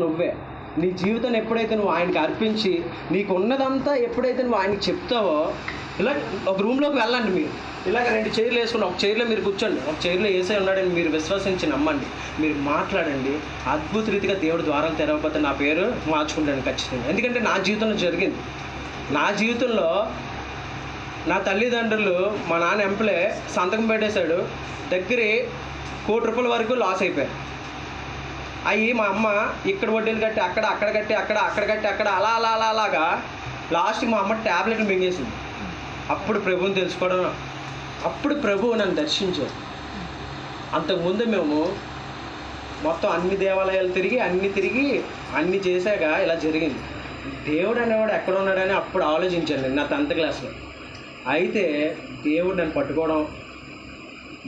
నువ్వే. నీ జీవితాన్ని ఎప్పుడైతే నువ్వు ఆయనకి అర్పించి నీకు ఉన్నదంతా ఎప్పుడైతే నువ్వు ఆయనకి చెప్తావో, ఇలా ఒక రూమ్లోకి వెళ్ళండి. మీరు ఇలాగ 2 చైర్లు వేసుకుని ఒక చైర్లో మీరు కూర్చోండి, ఒక చైర్లో ఏసై ఉన్నాడని మీరు విశ్వసించి నమ్మండి, మీరు మాట్లాడండి. అద్భుత రీతిగా దేవుడు ద్వారాలు తెరవకపోతే నా పేరు మార్చుకుంటాను ఖచ్చితంగా. ఎందుకంటే నా జీవితంలో జరిగింది. నా జీవితంలో నా తల్లిదండ్రులు, మా నాన్న ఎంప్లే సంతకం పెట్టేశాడు, దగ్గరే ₹1,00,00,000 వరకు లాస్ అయిపోయారు. అవి మా అమ్మ ఇక్కడ వడ్డీలు కట్టి అక్కడ కట్టి అక్కడ కట్టి అలా అలాగా లాస్ట్కి మా అమ్మ ట్యాబ్లెట్లు మింగేసింది. అప్పుడు ప్రభువుని తెలుసుకోవడం, అప్పుడు ప్రభువు నన్ను దర్శించారు. అంతకుముందు మేము మొత్తం అన్ని దేవాలయాలు తిరిగి అన్ని చేశాక ఇలా జరిగింది. దేవుడు అనేవాడు ఎక్కడ ఉన్నాడని అప్పుడు ఆలోచించాను నా 10th క్లాస్లో. అయితే దేవుడు నన్ను పట్టుకోవడం,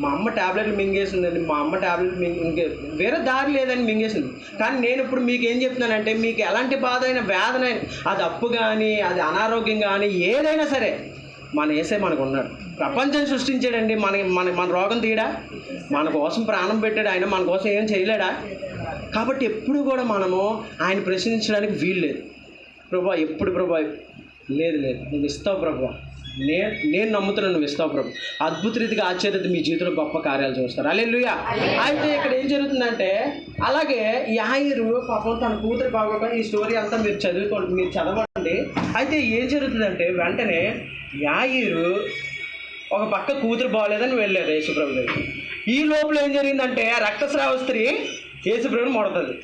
మా అమ్మ ట్యాబ్లెట్లు మింగేసిందండి. మా అమ్మ ట్యాబ్లెట్ వేరే దారి లేదని మింగేసింది. కానీ నేను ఇప్పుడు మీకు ఏం చెప్తున్నానంటే, మీకు ఎలాంటి బాధ అయినా, వేదన అయినా, అది అప్పు కానీ, అది అనారోగ్యం కానీ, ఏదైనా సరే మన యేసే మనకు ఉన్నాడు. ప్రపంచం సృష్టించాడండి, మన రోగం తీయడా, మన కోసం ప్రాణం పెట్టాడు ఆయన, మన కోసం ఏం చేయలేడా? కాబట్టి ఎప్పుడు కూడా మనము ఆయన ప్రశ్నించడానికి వీలు లేదు. ప్రభా ఎప్పుడు ప్రభా లేదు నువ్వు ఇస్తావు ప్రభా, నేను నమ్ముతున్నాను, నువ్వు ఇస్తావు ప్రభు. అద్భుత రీతిగా ఆశ్చర్యత మీ జీవితంలో గొప్ప కార్యాలు చూస్తారు. హల్లెలూయా. అయితే ఇక్కడ ఏం జరుగుతుందంటే, అలాగే యాయిరు పాపం తన కూతురు బాగోక, ఈ స్టోరీ అంతా మీరు చదవండి. అయితే ఏం జరుగుతుందంటే, వెంటనే యాయిరు ఒక పక్క కూతురు బాగోలేదని వెళ్ళారు యేసుప్రభు దగ్గర. ఈ లోపల ఏం జరిగిందంటే, రక్తస్రావ స్త్రీ యేసుప్రభుని ముడతది.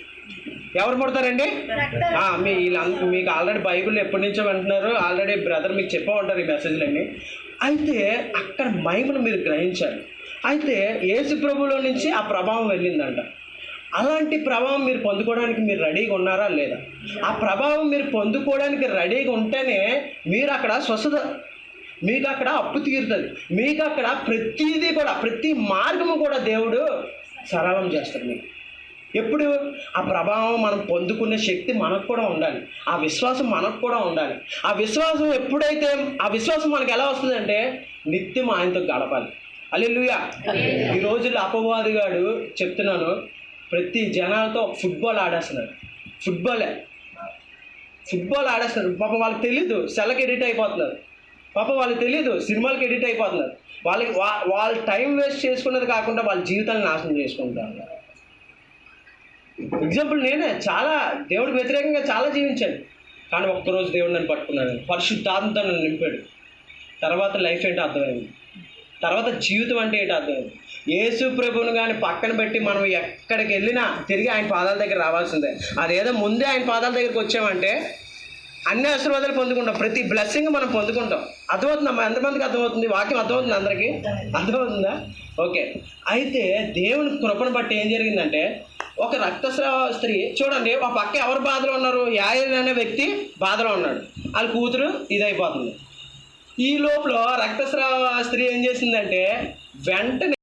ఎవరు ముడతారండి? మీకు ఆల్రెడీ బైబిల్ ఎప్పటి నుంచో వింటున్నారు, ఆల్రెడీ బ్రదర్ మీకు చెప్పా ఉంటారు ఈ మెసేజ్లన్నీ. అయితే అక్కడ మహిమను మీరు గ్రహించాలి. అయితే యేసు ప్రభువులో నుంచి ఆ ప్రభావం వెళ్ళిందంట. అలాంటి ప్రభావం మీరు పొందుకోవడానికి మీరు రెడీగా ఉన్నారా లేదా? ఆ ప్రభావం మీరు పొందుకోవడానికి రెడీగా ఉంటేనే మీరు అక్కడ స్వస్థత, మీకు అక్కడ అప్పు తీరుతుంది, మీకు అక్కడ ప్రతిదీ కూడా, ప్రతి మార్గము కూడా దేవుడు సరళం చేస్తాడు. మీకు ఎప్పుడు ఆ ప్రభావం మనం పొందుకునే శక్తి మనకు కూడా ఉండాలి, ఆ విశ్వాసం మనకు కూడా ఉండాలి. ఆ విశ్వాసం ఎప్పుడైతే, ఆ విశ్వాసం మనకు ఎలా వస్తుందంటే, నిత్యం ఆయనతో గడపాలి. హల్లెలూయా. ఈ రోజుల్లో అపవాదిగాడు చెప్తున్నాను, ప్రతి జనాలతో ఫుట్బాల్ ఆడేస్తున్నాడు. ఫుట్బాల్ ఆడేస్తున్నారు. పాపం వాళ్ళకి తెలీదు, సెలకి ఎడిట్ అయిపోతున్నారు. పాపం వాళ్ళకి తెలీదు, సినిమాలకి ఎడిట్ అయిపోతున్నారు. వాళ్ళ టైం వేస్ట్ చేసుకున్నది కాకుండా వాళ్ళ జీవితాన్ని నాశనం చేసుకుంటారు. ఎగ్జాంపుల్ నేనే చాలా దేవుడికి వ్యతిరేకంగా చాలా జీవించాను. కానీ ఒక్కరోజు దేవుడు నన్ను పట్టుకున్నాడు, పరిశుద్ధాత్మతో నన్ను నింపాడు. తర్వాత లైఫ్ ఏంటో అర్థమైంది, తర్వాత జీవితం అంటే ఏంటో అర్థమైంది. యేసు ప్రభువును కానీ పక్కన పెట్టి మనం ఎక్కడికి వెళ్ళినా తిరిగి ఆయన పాదాల దగ్గర రావాల్సిందే. అదేదో ముందే ఆయన పాదాల దగ్గరికి వచ్చామంటే అన్ని ఆశీర్వాదాలు పొందుకుంటాం, ప్రతి బ్లెస్సింగ్ మనం పొందుకుంటాం. అర్థమవుతుందమ్మా? ఎంతమందికి అర్థమవుతుంది? వాక్యం అర్థమవుతుంది? అందరికీ అర్థమవుతుందా? ఓకే. అయితే దేవుని కృపను బట్టి ఏం జరిగిందంటే, ఒక రక్తస్రావ స్త్రీ చూడండి, ఒక పక్క ఎవరు బాధలో ఉన్నారు? యాయిరు అనే వ్యక్తి బాధలో ఉన్నాడు, వాళ్ళ కూతురు ఇదైపోతుంది. ఈ లోపల రక్తస్రావ స్త్రీ ఏం చేసిందంటే, వెంటనే